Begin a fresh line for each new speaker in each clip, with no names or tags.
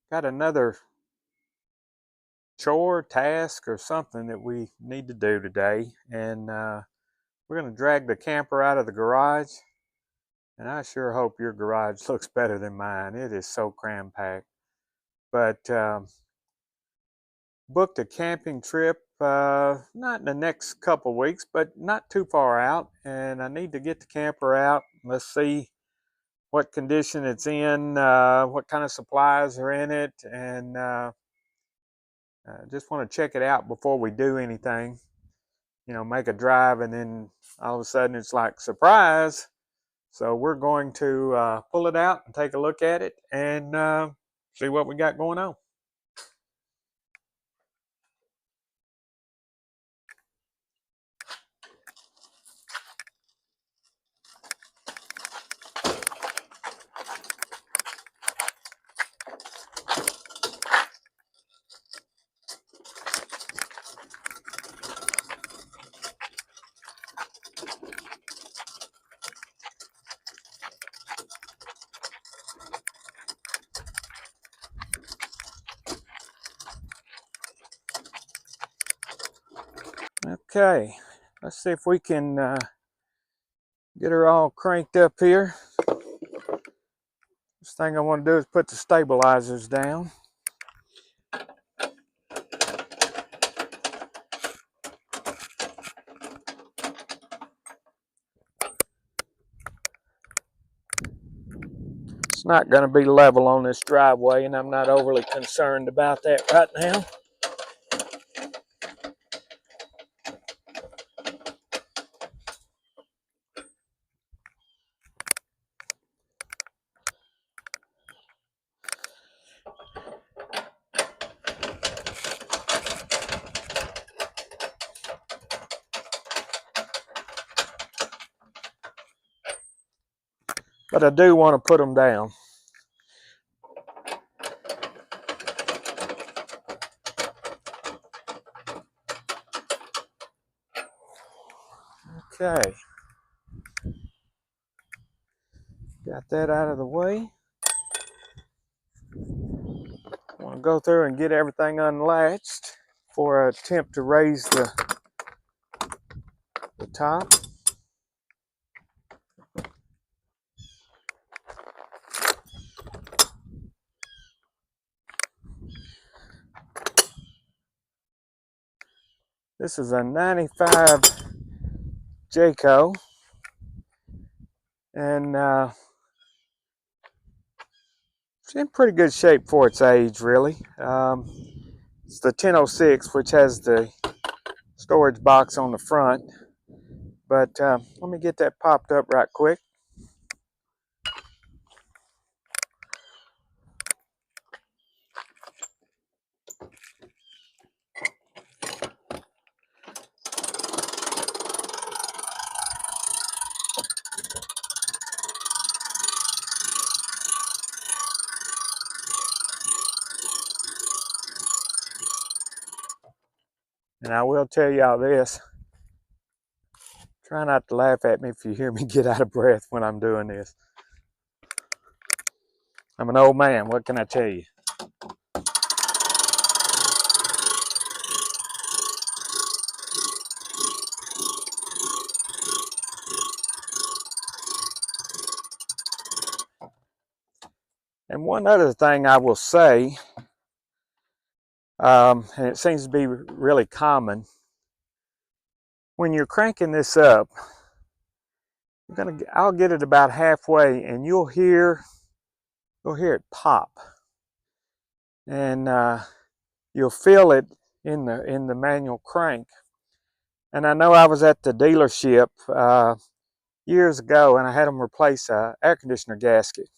got another chore, task, or something that we need to do today. And we're going to drag the camper out of the garage. And I sure hope your garage looks better than mine. It is so cram-packed. But booked a camping trip, not in the next couple weeks, but not too far out. And I need to get the camper out. Let's see what condition it's in, what kind of supplies are in it, and just want to check it out before we do anything. You know, make a drive, and then all of a sudden it's like, surprise. So we're going to pull it out and take a look at it and see what we got going on. Okay, let's see if we can get her all cranked up here. First thing I want to do is put the stabilizers down. It's not going to be level on this driveway, and I'm not overly concerned about that right now. But I do want to put them down. Okay. Got that out of the way. I want to go through and get everything unlatched before I attempt to raise the top. This is a 95 Jayco, and it's in pretty good shape for its age, really. It's the 1006, which has the storage box on the front. But let me get that popped up right quick. And I will tell y'all this. Try not to laugh at me if you hear me get out of breath when I'm doing this. I'm an old man, what can I tell you? And one other thing I will say, and it seems to be really common, when you're cranking this up, I'll get it about halfway, and you'll hear it pop, and you'll feel it in the manual crank. And I know I was at the dealership years ago, and I had them replace an air conditioner gasket,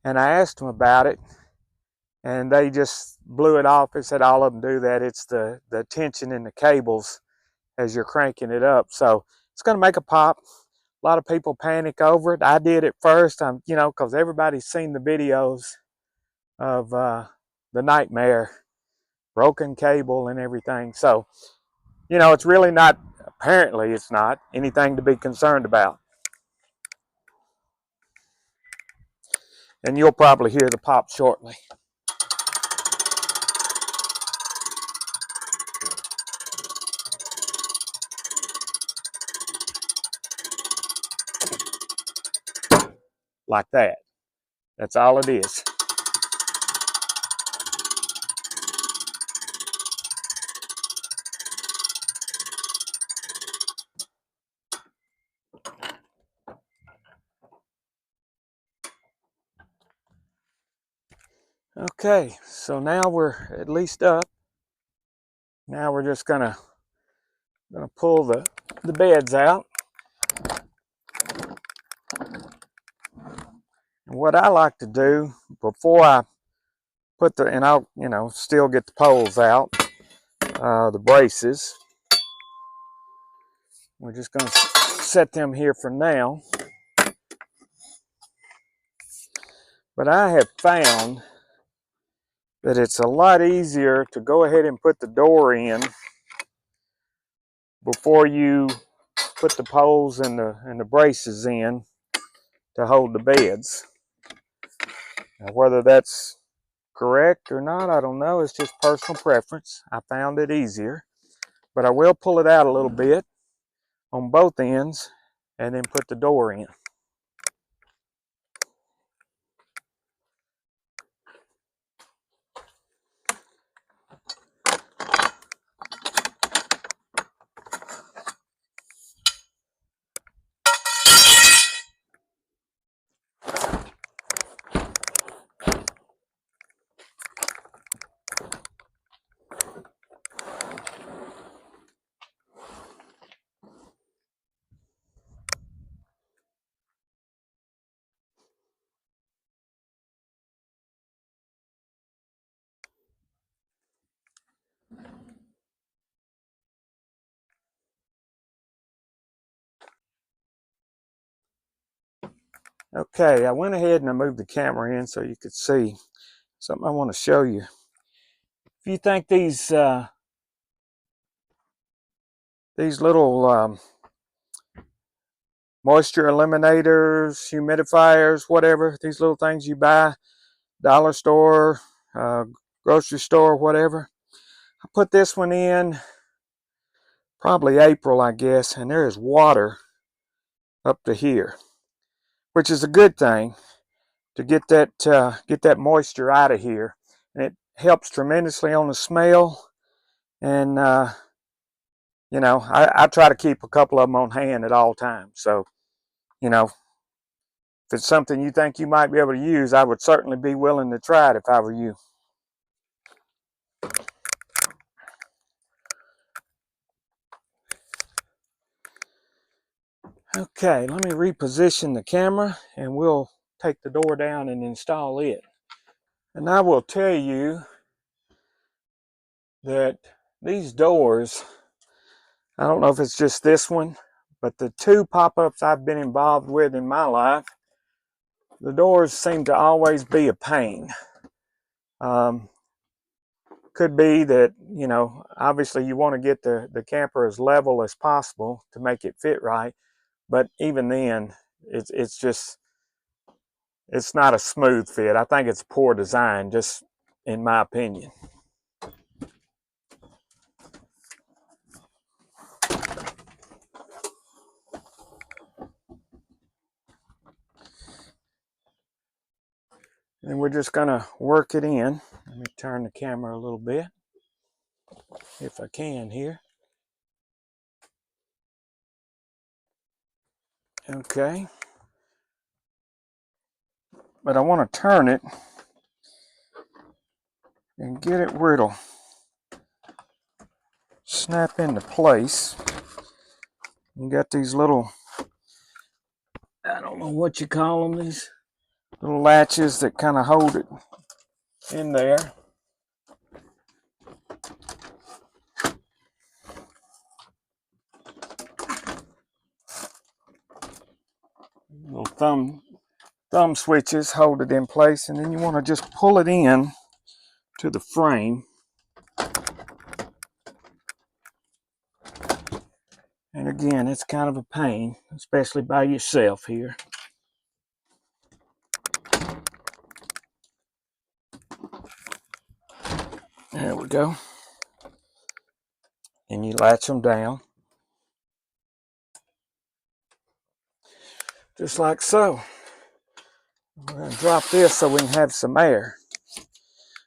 and I asked them about it, and they just blew it off. They said all of them do that. It's the tension in the cables as you're cranking it up. So it's going to make a pop. A lot of people panic over it. I did at first, because everybody's seen the videos of the nightmare, broken cable and everything. So, it's really not, apparently it's not anything to be concerned about. and you'll probably hear the pop shortly. Like that. That's all it is. Okay, so now we're at least up. Now we're just gonna pull the beds out. And what I like to do before I put and I'll, still get the poles out, the braces. We're just gonna set them here for now. But I have found that it's a lot easier to go ahead and put the door in before you put the poles and the braces in to hold the beds. Now, whether that's correct or not, I don't know. It's just personal preference. I found it easier. But I will pull it out a little bit on both ends and then put the door in. Okay, I went ahead and I moved the camera in so you could see something I want to show you. If you think these little moisture eliminators, humidifiers, whatever, these little things you buy, dollar store, grocery store, whatever. I put this one in probably April, I guess, and there is water up to here, which is a good thing to get that moisture out of here, and it helps tremendously on the smell. And I try to keep a couple of them on hand at all times. So, if it's something you think you might be able to use, I would certainly be willing to try it if I were you. Okay, let me reposition the camera and we'll take the door down and install it. And I will tell you that these doors, I don't know if it's just this one, but the two pop-ups I've been involved with in my life, the doors seem to always be a pain. Could be that, obviously you want to get the camper as level as possible to make it fit right. But even then, it's not a smooth fit. I think it's poor design, just in my opinion. And we're just gonna work it in. Let me turn the camera a little bit, if I can here. Okay. But I want to turn it and get it where it'll snap into place. You got these little, I don't know what you call them, these little latches that kind of hold it in there. Little thumb switches hold it in place, and then you want to just pull it in to the frame. And again, it's kind of a pain, especially by yourself here. There we go. And you latch them down. Just like so. We're going to drop this so we can have some air.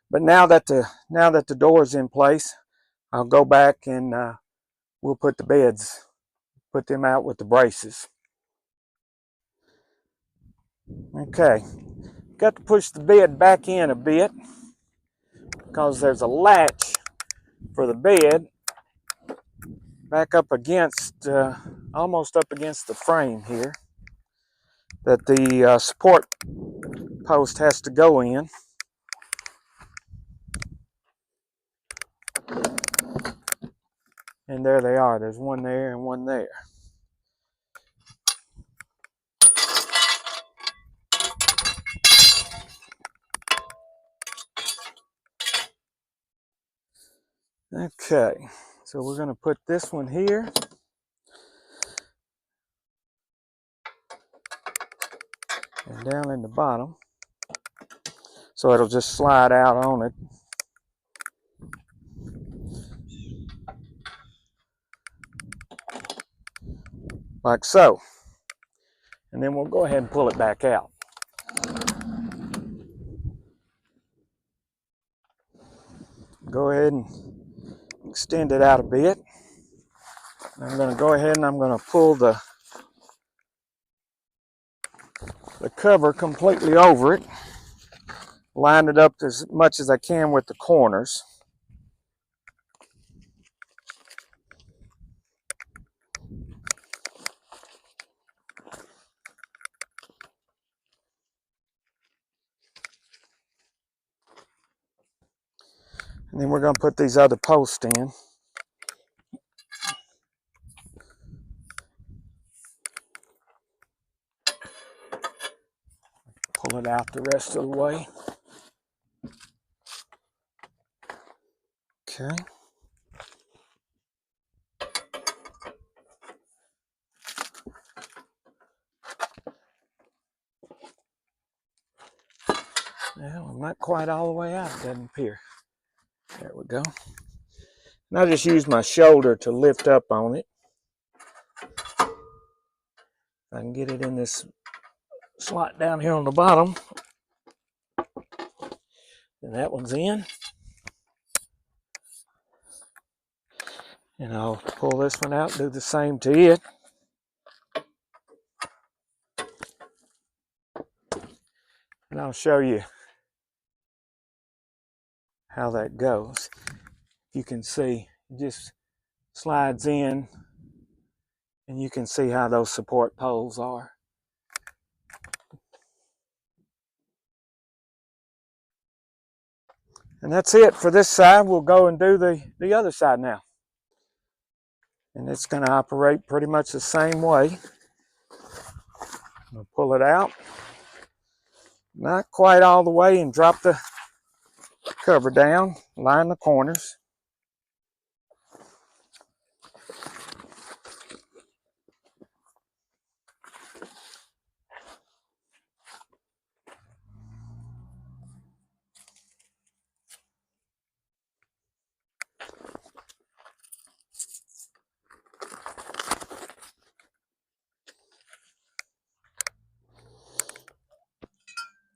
But now that the door's in place, I'll go back and we'll put the beds, put them out with the braces. Okay, got to push the bed back in a bit because there's a latch for the bed back up against, almost up against the frame here that the support post has to go in. And there they are. There's one there and one there. Okay, so we're going to put this one here. And down in the bottom. So it'll just slide out on it. Like so. And then we'll go ahead and pull it back out. Go ahead and extend it out a bit. I'm going to go ahead and I'm going to pull the cover completely over it. Line it up as much as I can with the corners. And then we're going to put these other posts in. Pull it out the rest of the way. Okay. Well, I'm not quite all the way out, it doesn't appear. There we go. And I just use my shoulder to lift up on it. I can get it in this slot down here on the bottom. And that one's in. And I'll pull this one out, do the same to it. And I'll show you how that goes. You can see it just slides in and you can see how those support poles are. And that's it for this side. We'll go and do the other side now. And it's going to operate pretty much the same way. I'll pull it out. Not quite all the way, and drop the cover down. Line the corners.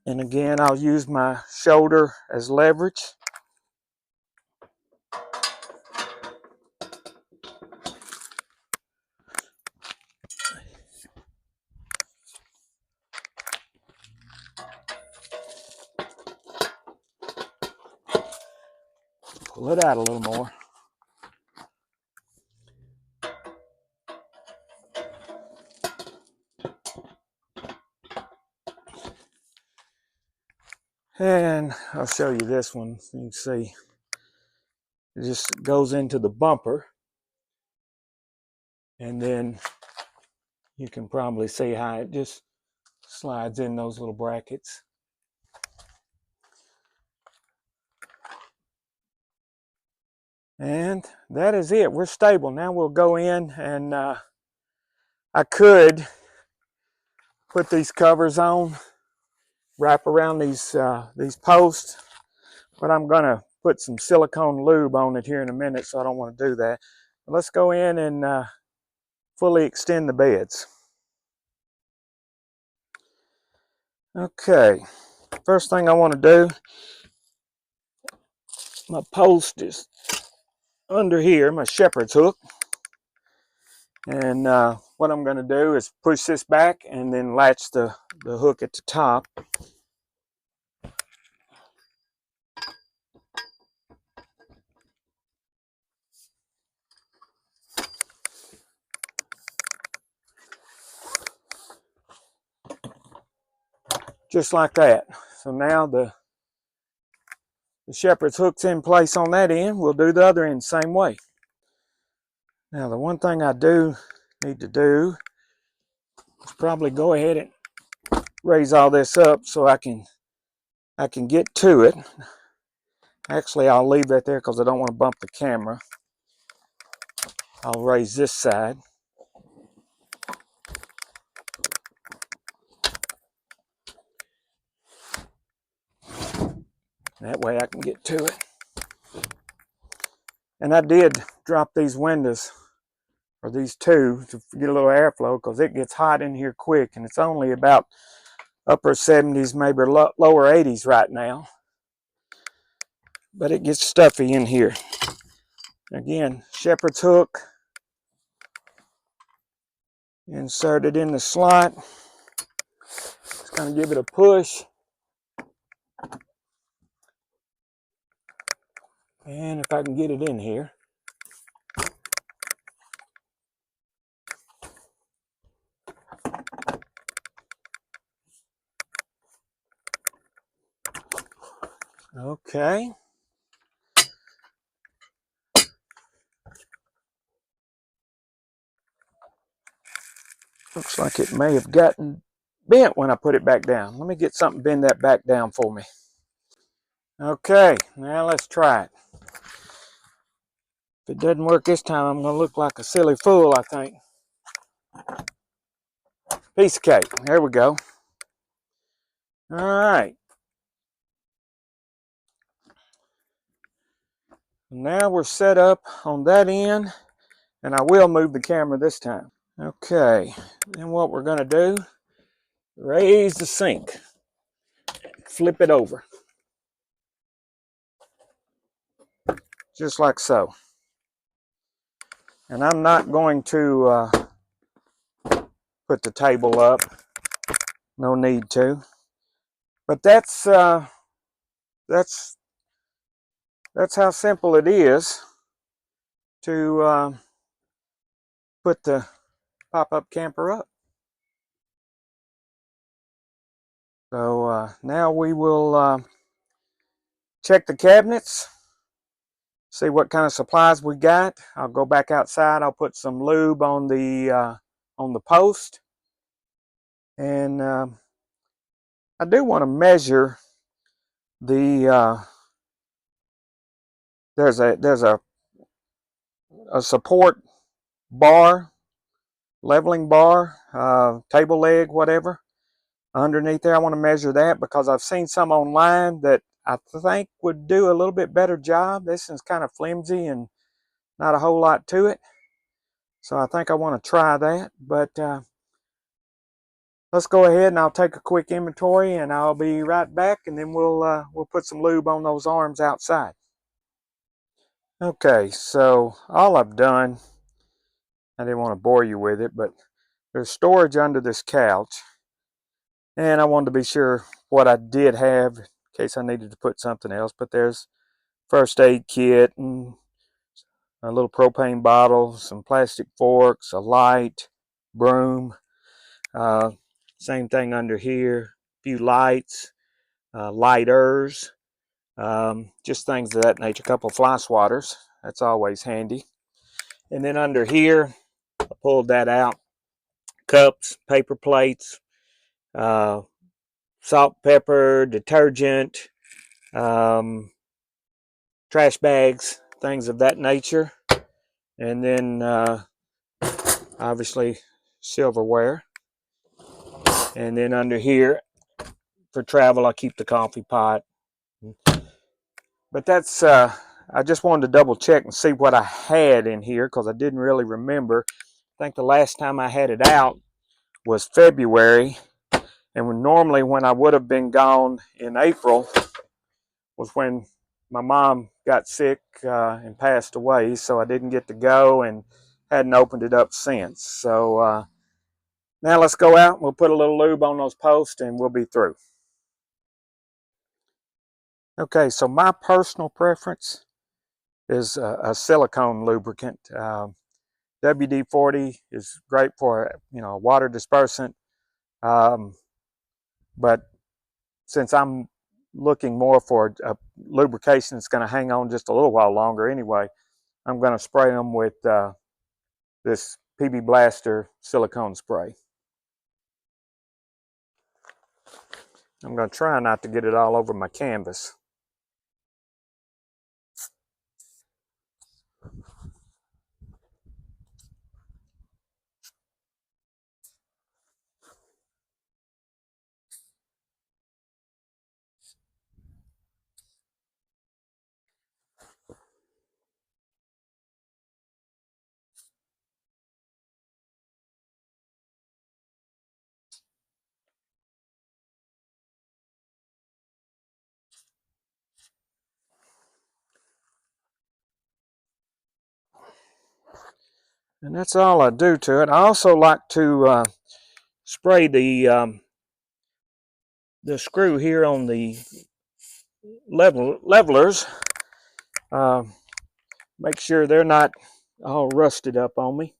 And again, I'll use my shoulder as leverage. Pull it out a little more. And I'll show you this one. You can see it just goes into the bumper. And then you can probably see how it just slides in those little brackets. And that is it. We're stable. Now we'll go in and I could put these covers on, wrap around these posts, but I'm gonna put some silicone lube on it here in a minute, so I don't want to do that. But let's go in and fully extend the beds. Okay, first thing I want to do, my post is under here, my shepherd's hook. And what I'm going to do is push this back and then latch the hook at the top. Just like that. So now the shepherd's hook's in place on that end. We'll do the other end the same way. Now the one thing I do need to do is probably go ahead and raise all this up so I can get to it. Actually, I'll leave that there because I don't want to bump the camera. I'll raise this side. That way I can get to it. And I did drop these windows, or these two, to get a little airflow because it gets hot in here quick, and it's only about upper 70s, maybe lower 80s right now. But it gets stuffy in here. Again, shepherd's hook. Insert it in the slot. Just kind of give it a push. And if I can get it in here. Okay. Looks like it may have gotten bent when I put it back down. Let me get something bend that back down for me. Okay, now let's try it. If it doesn't work this time, I'm going to look like a silly fool, I think. Piece of cake. There we go. All right. Now we're set up on that end, and I will move the camera this time. Okay, then what we're going to do, raise the sink, flip it over, just like so. And I'm not going to put the table up, no need to. But that's how simple it is to put the pop-up camper up. So now we will check the cabinets, see what kind of supplies we got. I'll go back outside. I'll put some lube on the post, and I do want to measure the. There's a support bar, leveling bar, table leg, whatever, underneath there. I want to measure that because I've seen some online that I think would do a little bit better job. This is kind of flimsy and not a whole lot to it. So I think I want to try that. But let's go ahead and I'll take a quick inventory and I'll be right back, and then we'll put some lube on those arms outside. Okay, so all I've done, I didn't want to bore you with it, but there's storage under this couch, and I wanted to be sure what I did have in case I needed to put something else. But there's first aid kit and a little propane bottle, some plastic forks, a light, broom. Same thing under here, a few lights, lighters, just things of that nature. A couple of fly swatters, that's always handy. And then under here, I pulled that out, cups, paper plates, salt, pepper, detergent, trash bags, things of that nature. And then obviously silverware. And then under here, for travel, I keep the coffee pot, But that's, I just wanted to double check and see what I had in here because I didn't really remember. I think the last time I had it out was February. And normally when I would have been gone in April was when my mom got sick and passed away. So I didn't get to go and hadn't opened it up since. So now let's go out and we'll put a little lube on those posts and we'll be through. Okay, so my personal preference is a silicone lubricant. WD-40 is great for, you know, a water dispersant, but since I'm looking more for a lubrication that's going to hang on just a little while longer anyway, I'm going to spray them with this PB Blaster silicone spray. I'm going to try not to get it all over my canvas. And that's all I do to it. I also like to spray the screw here on the levelers. Make sure they're not all rusted up on me.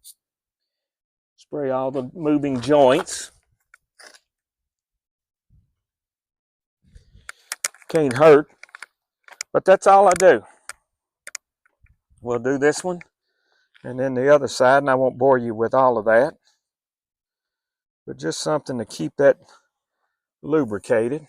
Spray all the moving joints. Can't hurt, but that's all I do. We'll do this one and then the other side, and I won't bore you with all of that, but just something to keep that lubricated.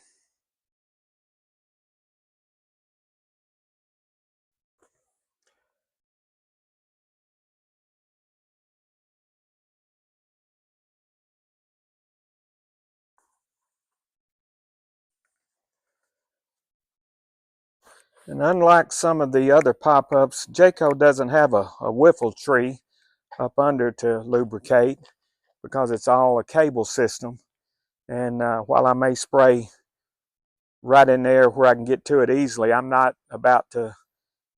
And unlike some of the other pop-ups, Jayco doesn't have a whiffle tree up under to lubricate because it's all a cable system. And while I may spray right in there where I can get to it easily, I'm not about to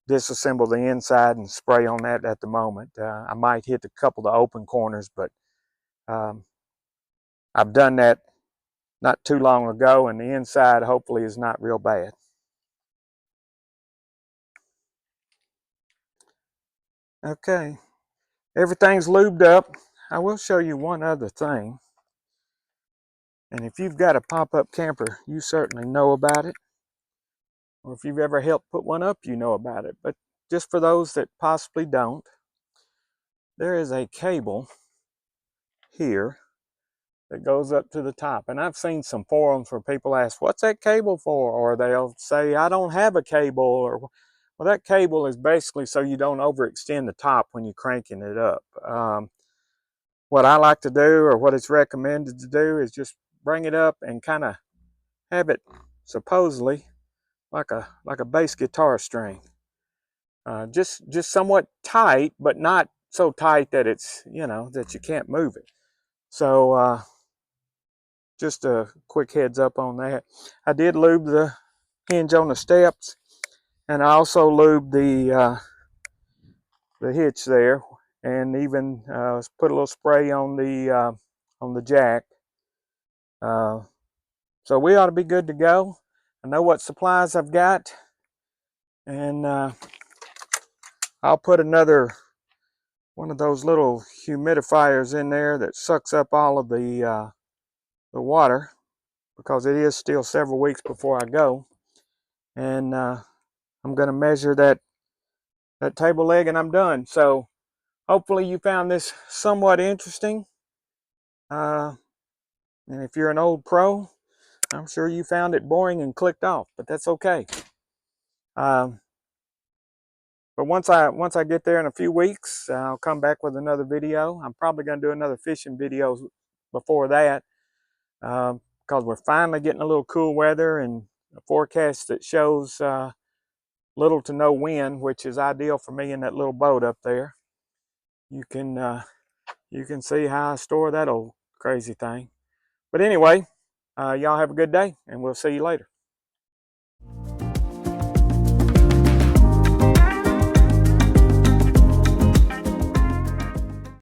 disassemble the inside and spray on that at the moment. I might hit a couple of open corners, but I've done that not too long ago, and the inside hopefully is not real bad. Okay, everything's lubed up. I will show you one other thing. And if you've got a pop-up camper, you certainly know about it. Or if you've ever helped put one up, you know about it. But just for those that possibly don't, there is a cable here that goes up to the top. And I've seen some forums where people ask, what's that cable for? Or they'll say, I don't have a cable. Or, well, that cable is basically so you don't overextend the top when you're cranking it up. What I like to do, or what it's recommended to do, is just bring it up and kind of have it supposedly like a bass guitar string. Just somewhat tight, but not so tight that it's, you know, that you can't move it. So just a quick heads up on that. I did lube the hinge on the steps, and I also lubed the hitch there, and even put a little spray on the jack. So we ought to be good to go. I know what supplies I've got, and I'll put another one of those little humidifiers in there that sucks up all of the water, because it is still several weeks before I go. And I'm going to measure that table leg, and I'm done. So hopefully you found this somewhat interesting. And if you're an old pro, I'm sure you found it boring and clicked off, but that's okay. But once I get there in a few weeks, I'll come back with another video. I'm probably going to do another fishing video before that, because we're finally getting a little cool weather, and a forecast that shows little to no wind, which is ideal for me in that little boat up there. You can see how I store that old crazy thing. But anyway, y'all have a good day, and we'll see you later.